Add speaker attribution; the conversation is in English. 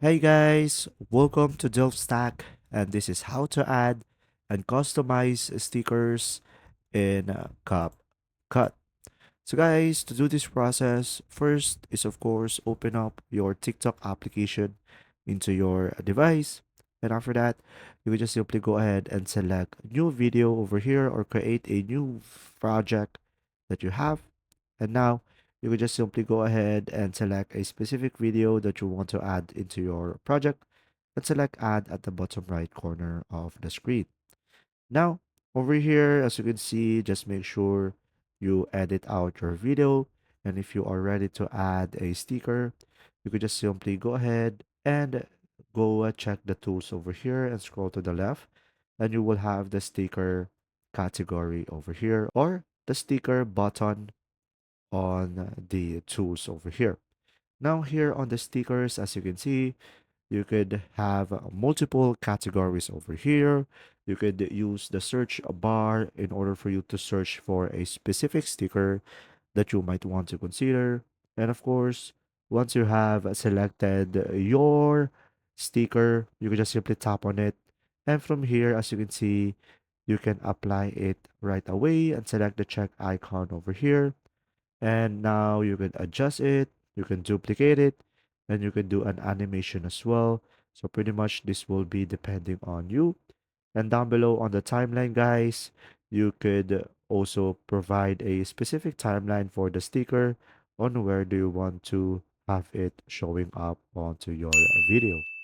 Speaker 1: Hey guys, welcome to Delve Stack, and this is how to add and customize stickers in CapCut. So guys, to do this process, first is of course open up your TikTok application into your device, and after that, you will just simply go ahead and select new video over here or create a new project that you have. And now you will just simply go ahead and select a specific video that you want to add into your project and select add at the bottom right corner of the screen. Now, over here, as you can see, just make sure you edit out your video. And if you are ready to add a sticker, you could just simply go ahead and go check the tools over here and scroll to the left. And you will have the sticker category over here or the sticker button on the tools over here. Now, here on the stickers, as you can see, you could have multiple categories over here. You could use the search bar in order for you to search for a specific sticker that you might want to consider. And of course, once you have selected your sticker, you can just simply tap on it. And from here, as you can see, you can apply it right away and select the check icon over here. And now you can adjust it, you can duplicate it, and you can do an animation as well. So pretty much this will be depending on you. And down below on the timeline, guys, you could also provide a specific timeline for the sticker on where do you want to have it showing up onto your video.